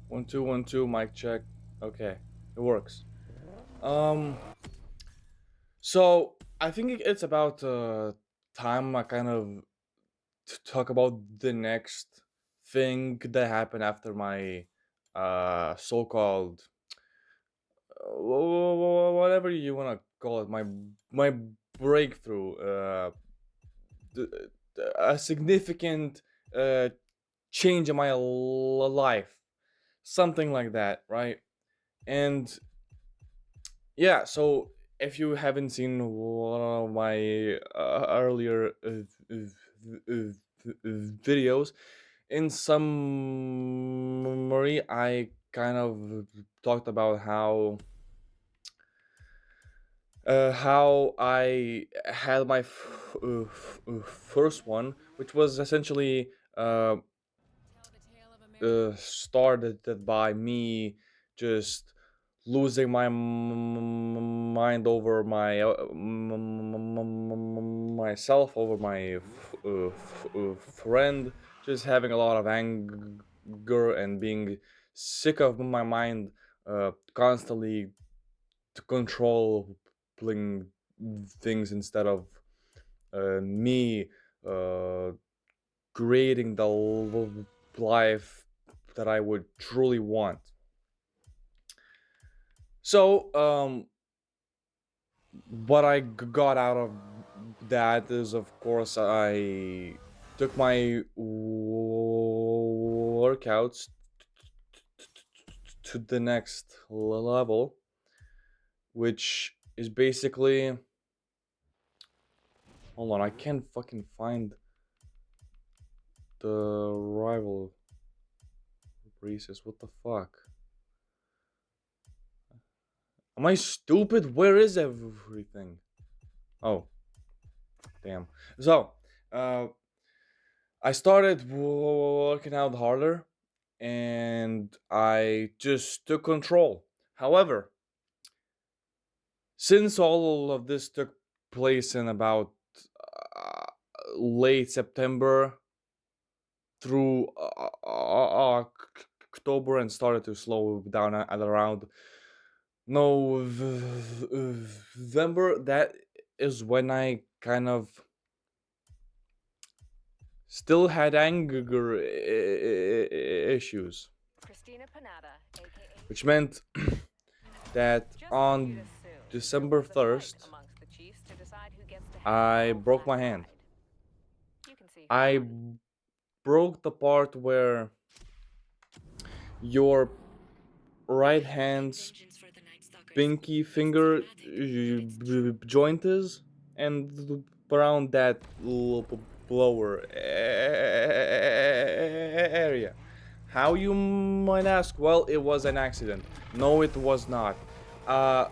One two one two. Mic check. Okay, it works. Um. So I think it's about time I kind of talk about the next thing that happened after my so-called whatever you wanna call it, my breakthrough, a significant uh change in my life, something like that, right? And yeah, so if you haven't seen one of my earlier videos, in summary, I kind of talked about how I had my first one, which was essentially started by me just losing my mind over myself, over my friend, just having a lot of anger and being sick of my mind, constantly to controlling things instead of me uh, creating the life that I would truly want. So, what I got out of that is, of course, I took my workouts to the next level, which is basically. Hold on, I can't fucking find the rival races. What the fuck? Am I stupid? Where is everything? Oh, damn. So, uh, I started working out harder and I just took control. However, since all of this took place in about uh, late September through October and started to slow down at around November, that is when I kind of still had anger issues, Christina Panada, aka which meant that just like you'd on assume, there December was a fight 1st, amongst the chiefs to decide who gets to head the I Pearl broke Flat my hand. Pride. You can see who I won. broke the part where your right hand's pinky finger joint is, and around that lower area. How, you might ask? Well, it was an accident. No, it was not. Uh,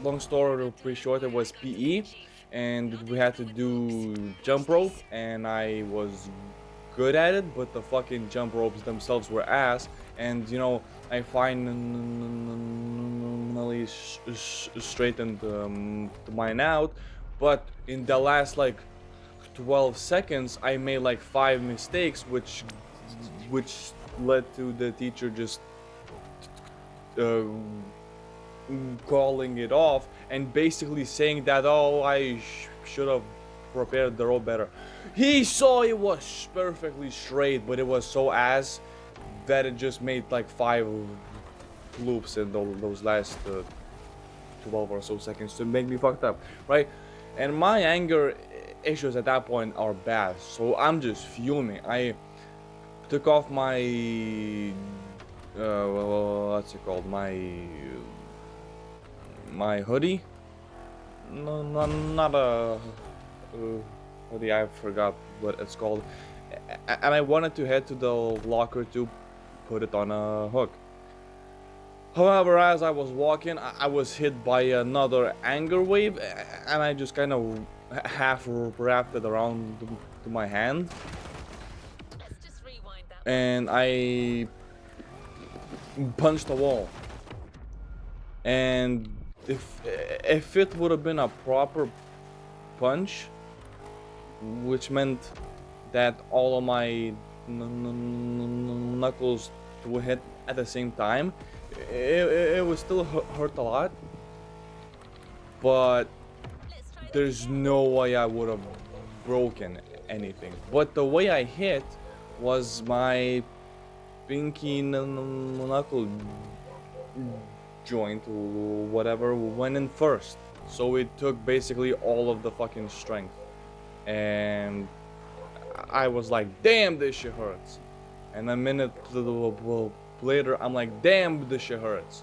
Long story pretty short, it was PE, and we had to do jump rope, and I was good at it, but the fucking jump ropes themselves were ass. And I finally straightened mine out, but in the last like 12 seconds, I made like five mistakes, which led to the teacher just uh, calling it off and basically saying that, oh, I should have prepared the rope better. He saw it was perfectly straight, but it was so ass that it just made like five loops in those last 12 or so seconds to make me fucked up, right? And my anger issues at that point are bad, so I'm just fuming. I took off my what's it called, my hoodie. No, not a hoodie. I forgot what it's called. And I wanted to head to the locker to put it on a hook. However, as I was walking, I was hit by another anger wave, and I just kind of half wrapped it around to my hand, Let's just rewind that one. and I punched the wall. And if it would have been a proper punch, which meant that all of my knuckles would hit at the same time. It was still hurt a lot, but there's no way I would have broken anything. But the way I hit was my pinky knuckle joint, whatever, went in first. So it took basically all of the fucking strength. And I was like, damn, this shit hurts. And a minute later, I'm like, damn, this shit hurts.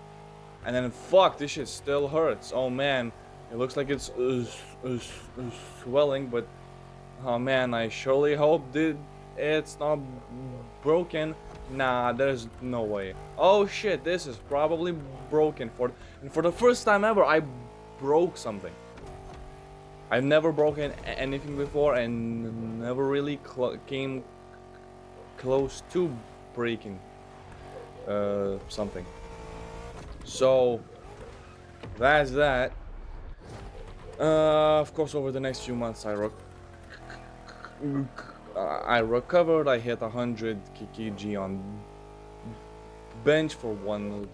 And then, fuck, this shit still hurts. Oh man, it looks like it's swelling, but oh man, I surely hope it's not broken. Nah, there's no way. Oh shit, this is probably broken. And for the first time ever, I broke something. I've never broken anything before and never really came close to breaking something. So that's that. Of course, over the next few months, I recovered. I hit 100 kg on bench for one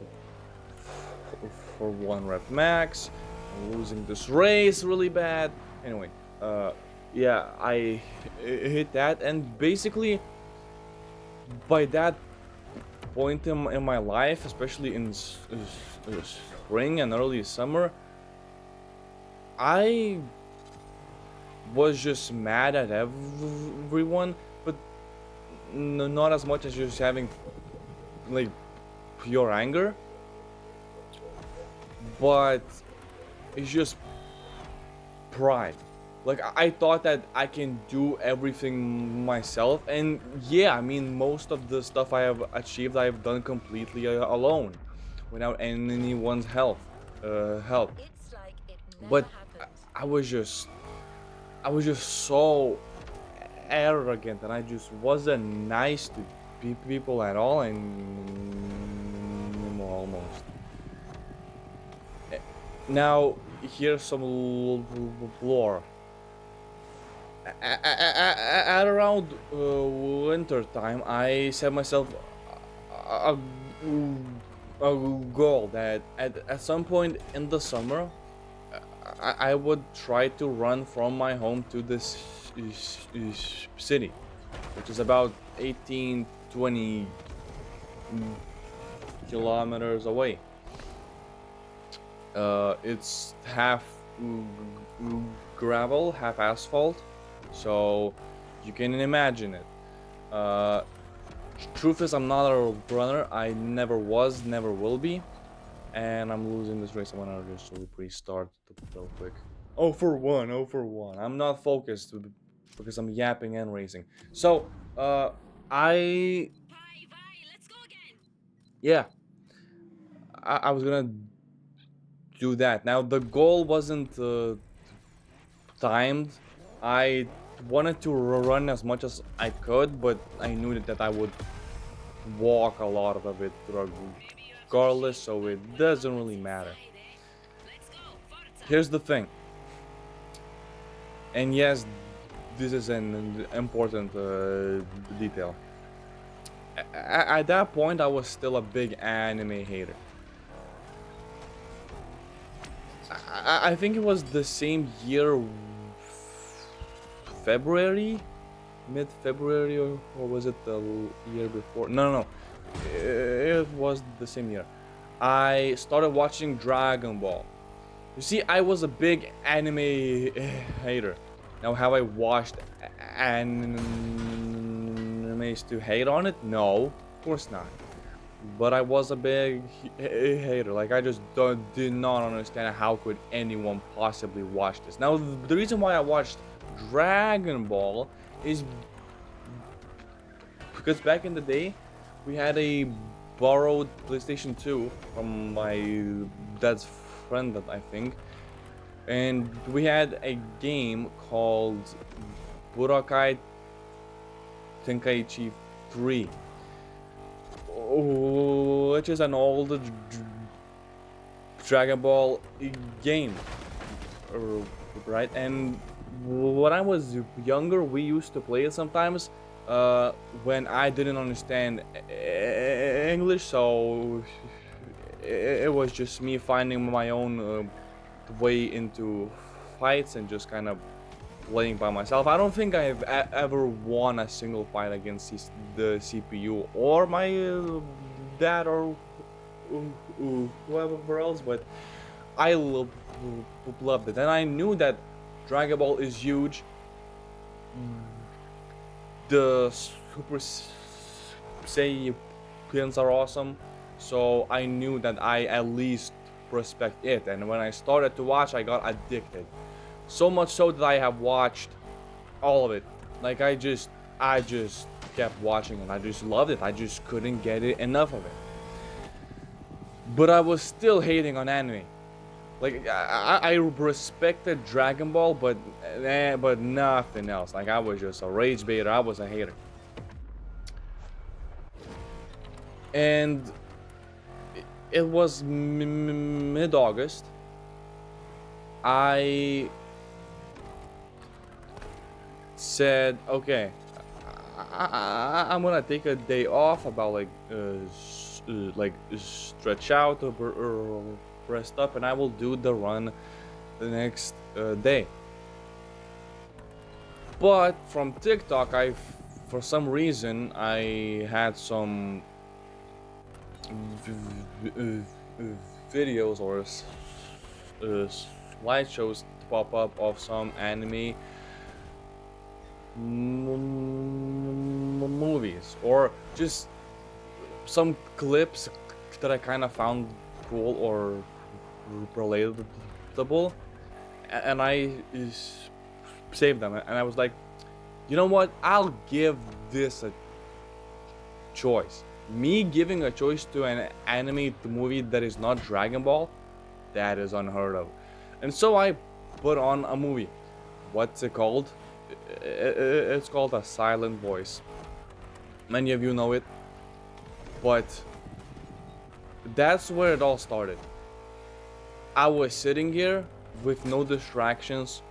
rep max. I'm losing this race really bad. Anyway, yeah, I hit that, and basically by that point in my life, especially in spring and early summer, I was just mad at everyone, but not as much as just having like pure anger, but it's just pride. Like, I thought that I can do everything myself, and yeah, I mean, most of the stuff I have achieved, I have done completely alone, without anyone's help. It's like it never But happened. I was just so arrogant, and I just wasn't nice to people at all, and almost. Now, here's some lore. At around winter time, I set myself a, a goal that at some point in the summer, I would try to run from my home to this city, which is about 18-20 kilometers away. It's half gravel, half asphalt, so you can imagine it. Truth is, I'm not a runner. I never was, never will be, and I'm losing this race. I want to just restart real quick. Oh for one. I'm not focused because I'm yapping and racing. So, I Let's go again. yeah, I was gonna do that. Now the goal wasn't timed. I wanted to run as much as I could, but I knew that I would walk a lot of it regardless, so it doesn't really matter. Here's the thing, and yes, this is an important detail. At that point, I was still a big anime hater. I think it was the same year, February, mid-February, or was it the year before? No, it was the same year. I started watching Dragon Ball. You see, I was a big anime hater. Now, have I watched animes to hate on it? No, of course not. But I was a big hater. Like, I just did not understand how could anyone possibly watch this. Now, the reason why I watched Dragon Ball is because back in the day, we had a borrowed PlayStation 2 from my dad's friend, I think, and we had a game called Budokai Tenkaichi 3, which is an old Dragon Ball game, right? And when I was younger, we used to play it sometimes when I didn't understand English, so it was just me finding my own way into fights and just kind of playing by myself. I don't think I've ever won a single fight against the CPU or my dad or whoever else, but I loved it. And I knew that Dragon Ball is huge. The Super Saiyans are awesome, so I knew that I at least respect it. And when I started to watch, I got addicted. So much so that I have watched all of it. Like I just kept watching and I just loved it. I just couldn't get enough of it. But I was still hating on anime. Like I respected Dragon Ball, but nothing else. Like I was just a rage baiter. I was a hater. And it was mid-August. I said, okay, I'm gonna take a day off, about like stretch out or rest up, and I will do the run the next day. But from TikTok, for some reason I had some videos or slideshows pop up of some anime movies, or just some clips that I kind of found cool or relatable, and I saved them. And I was like, you know what? I'll give this a choice. Me giving a choice to an anime movie that is not Dragon Ball, that is unheard of. And so I put on a movie. What's it called? It's called A Silent Voice. Many of you know it, but that's where it all started. I was sitting here with no distractions,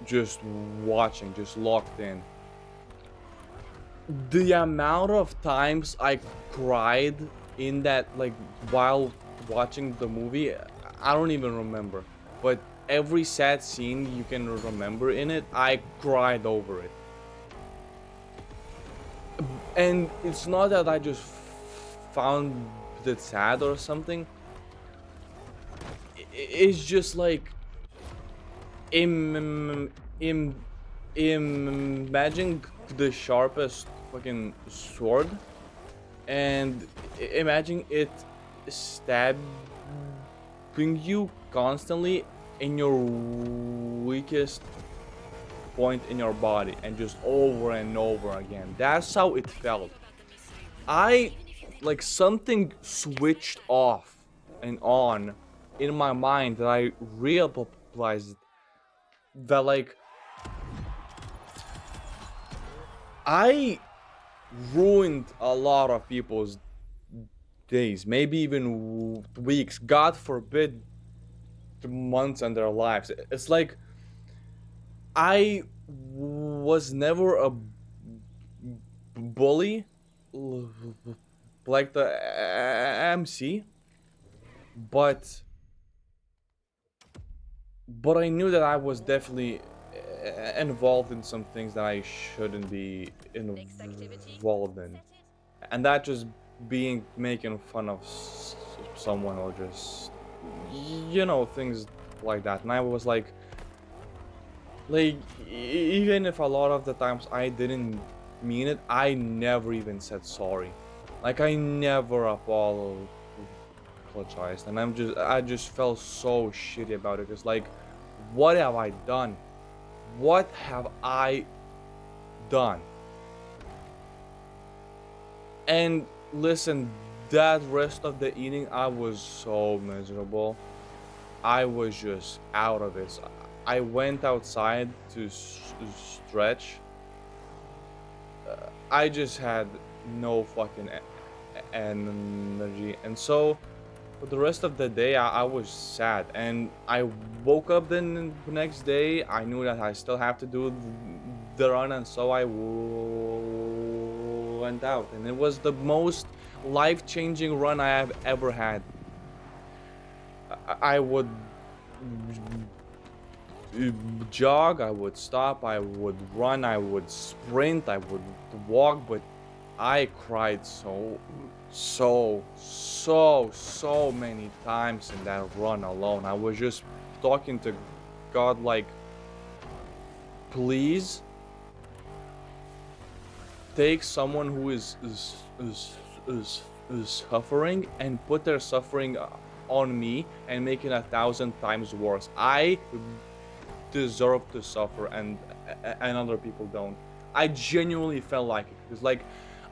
just watching, just locked in. The amount of times I cried in that, like, while watching the movie, I don't even remember. But every sad scene you can remember in it, I cried over it. And it's not that I just found it sad or something. It's just like imagine the sharpest fucking sword, and imagine it stabbing you constantly in your weakest point in your body, and just over and over again. That's how it felt. Like something switched off and on in my mind, that I realized that, like, I ruined a lot of people's days, maybe even weeks, God forbid, months in their lives. It's like I was never a bully like the MC, but I knew that I was definitely involved in some things that I shouldn't be involved in, and that just being making fun of someone, or just, you know, things like that. And I was like even if a lot of the times I didn't mean it, I never even said sorry. Like I never apologized, and I just felt so shitty about it. It's like, what have I done? What have I done? And listen, that rest of the evening, I was so miserable. I was just out of it. So I went outside to stretch. I just had no fucking energy, and so for the rest of the day, I was sad. And I woke up the next day. I knew that I still have to do the run, and so I went out. And it was the most life-changing run I have ever had. I would jog, I would stop, I would run, I would sprint, I would walk, but I cried so many times in that run alone. I was just talking to God like, please take someone who is suffering and put their suffering on me and make it 1,000 times worse. I deserve to suffer and other people don't. I genuinely felt like it. It's like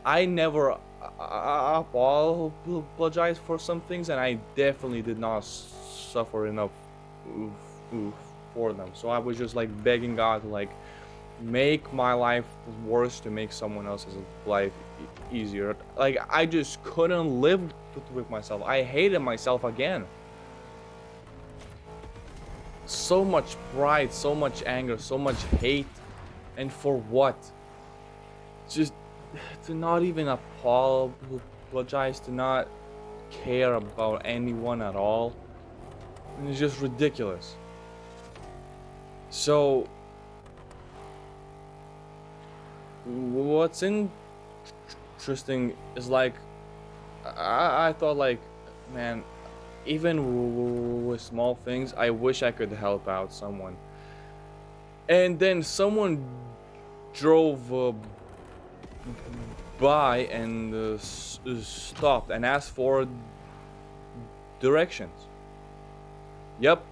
I never apologized for some things, and I definitely did not suffer enough for them. So I was just like begging God to like make my life worse to make someone else's life easier. Like I just couldn't live with myself. I hated myself again. So much pride, so much anger, so much hate, and for what? Just to not even apologize, to not care about anyone at all. And it's just ridiculous. So what's interesting is like I thought like, man, even with small things, I wish I could help out someone. And then someone drove by and stopped and asked for directions. Yep,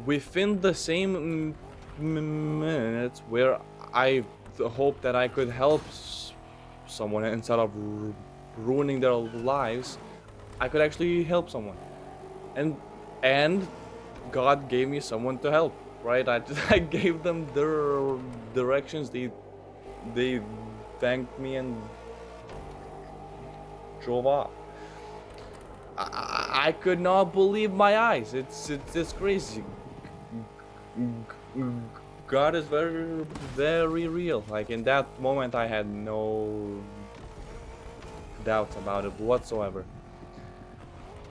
within the same minutes where I hoped that I could help someone instead of ruining their lives, I could actually help someone. And God gave me someone to help, right? I gave them their directions. They thanked me and drove off. I could not believe my eyes. It's crazy. God is very real. Like in that moment, I had no doubts about it whatsoever.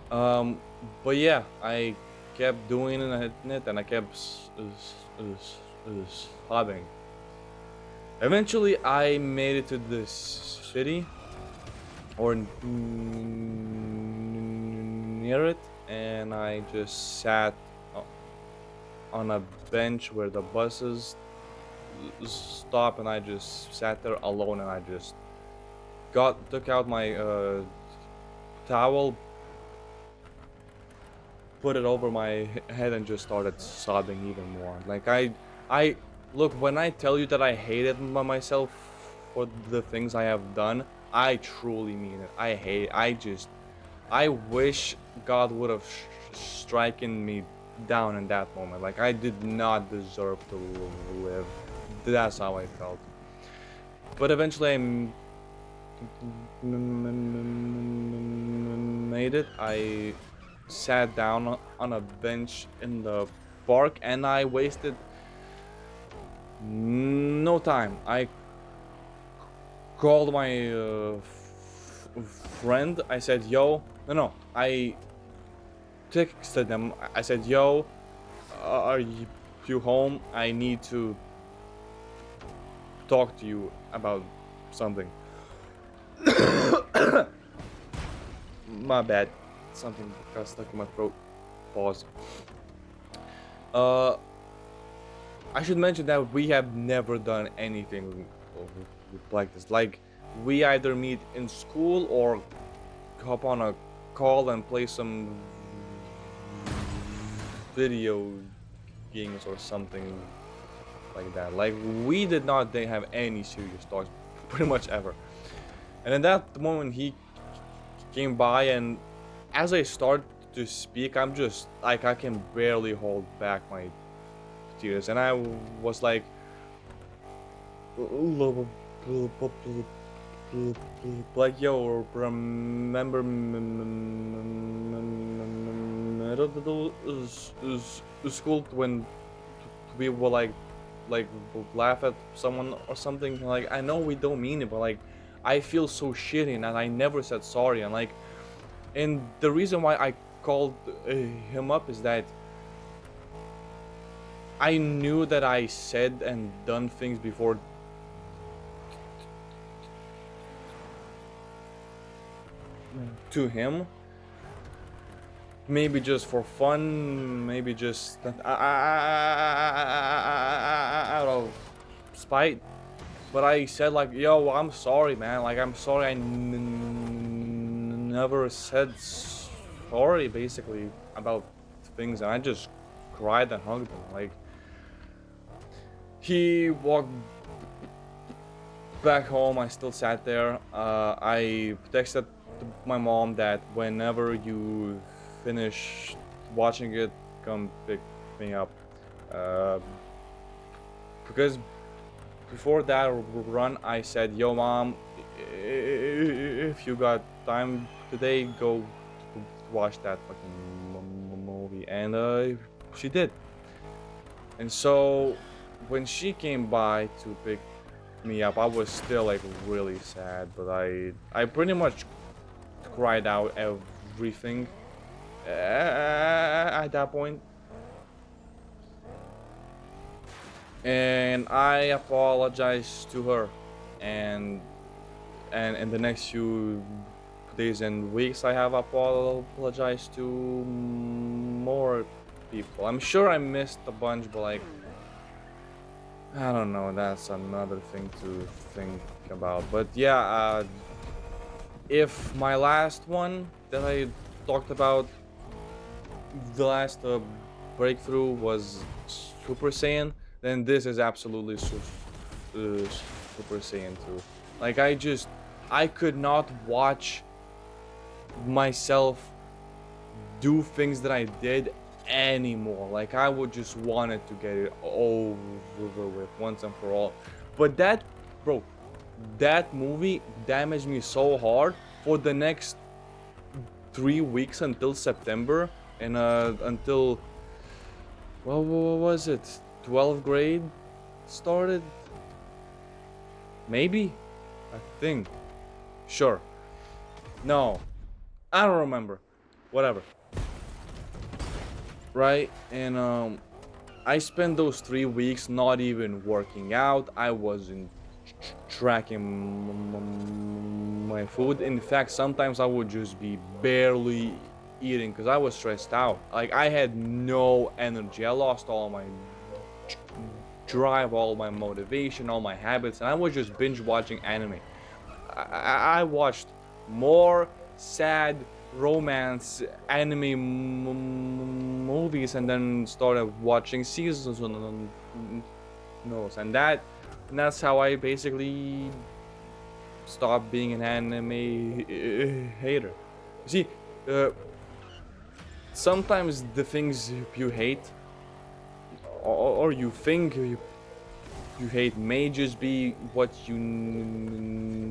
But yeah, I kept doing it and I kept sobbing. Eventually, I made it to the city, or near it, and I just sat on a bench where the buses stop, and I just sat there alone, and I just took out my towel, put it over my head, and just started sobbing even more. Like I look, when I tell you that I hated myself for the things I have done, I truly mean it. I wish God would have stricken me down in that moment. Like I did not deserve to live. That's how I felt. But eventually I made it. I sat down on a bench in the park and I wasted no time. I called my friend. I said, yo, no, I texted them. I said, yo, are you home? I need to talk to you about something. My bad. Something got stuck in my throat. Pause. I should mention that we have never done anything like this. Like, we either meet in school or hop on a call and play some video games or something like that. Like, we did not have any serious talks pretty much ever. And in that moment, he came by, and as I start to speak, I'm just like, I can barely hold back my tears, and I was like, like, yo, remember middle school when we were like laugh at someone or something? Like, I know we don't mean it, but like, I feel so shitty and I never said sorry. And like, and the reason why I called him up is that I knew that I said and done things before to him. Maybe just for fun, maybe just out of spite. But I said like, yo, I'm sorry, man. Like, I'm sorry. I never said sorry, basically, about things, and I just cried and hugged him. Like, he walked back home. I still sat there. I texted my mom that whenever you finish watching it, come pick me up. Uh, because before that run, I said, "Yo, mom, if you got time today, go watch that fucking movie." And she did. And so when she came by to pick me up, I was still like really sad, but I pretty much cried out everything at that point. And I apologized to her, and in the next few days and weeks I have apologized to more people. I'm sure I missed a bunch, but like, I don't know, that's another thing to think about. But yeah, if my last one that I talked about, the last breakthrough was Super Saiyan, then this is absolutely Super Saiyan 2. Like, I could not watch myself do things that I did anymore. Like, I would just wanted to get it over with once and for all. But that, bro, that movie damaged me so hard for the next 3 weeks until September, and until, well, what was it, 12th grade started, maybe, I think, sure, no, I don't remember, whatever, right? And I spent those 3 weeks not even working out. I wasn't tracking my food. In fact, sometimes I would just be barely eating because I was stressed out. Like, I had no energy. I lost all my drive, all my motivation, all my habits, and I was just binge watching anime. I watched more sad romance anime movies, and then started watching seasons on those, and that's how I basically stopped being an anime hater. See, sometimes the things you hate or you think you hate may just be what you need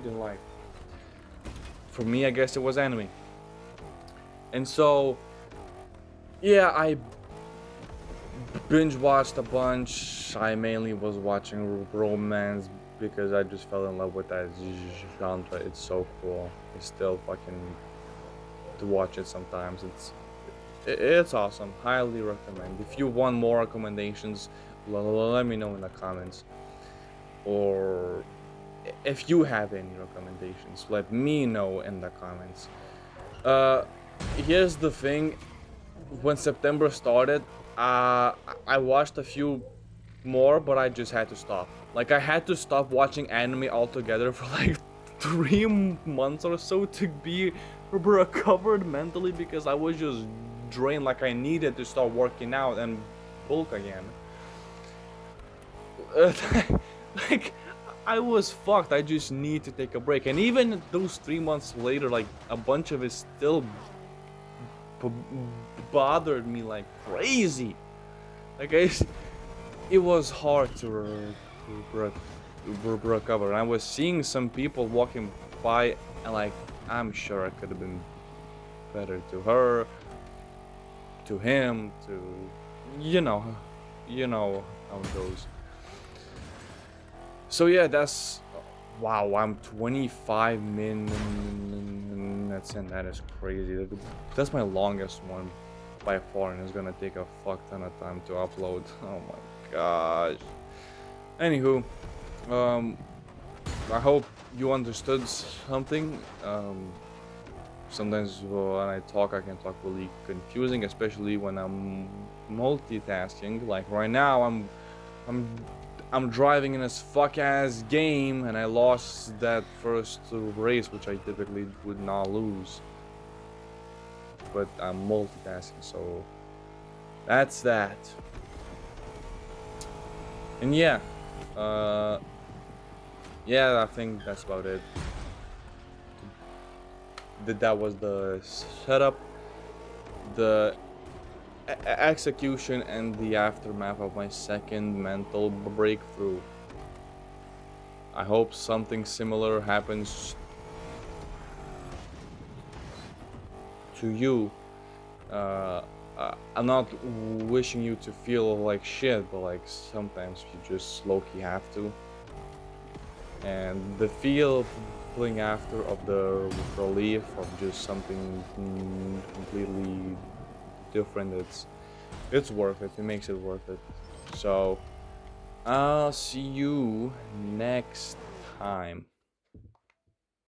in life. For me, I guess it was anime. And so, yeah, I binge watched a bunch. I mainly was watching romance because I just fell in love with that genre. It's so cool. It's still fucking to watch it sometimes. It's awesome. Highly recommend. If you want more recommendations, let me know in the comments. Or if you have any recommendations, let me know in the comments. Here's the thing. When September started, I watched a few more, but I just had to stop. Like, I had to stop watching anime altogether for like 3 months or so to be recovered mentally, because I was just drained. Like, I needed to start working out and bulk again. Like, I was fucked. I just need to take a break. And even those 3 months later, like, a bunch of it still bothered me like crazy. Like, it was hard to recover. And I was seeing some people walking by, and like, I'm sure I could have been better to her, to him, to, you know how it goes. So yeah, that's wow. I'm 25 minutes in. That is crazy. That's my longest one by far, and it's gonna take a fuck ton of time to upload. Oh my gosh. Anywho, um, I hope you understood something. Sometimes when I talk, I can talk really confusing, especially when I'm multitasking. Like right now, I'm I'm driving in this fuck ass game, and I lost that first race, which I typically would not lose. But I'm multitasking, so that's that. And yeah, uh, yeah, I think that's about it. That was the setup, the execution, and the aftermath of my second mental breakthrough. I hope something similar happens to you. I'm not wishing you to feel like shit, but like sometimes you just low-key have to. And the feeling after of the relief of just something completely different, it's worth it. It makes it worth it. So I'll see you next time.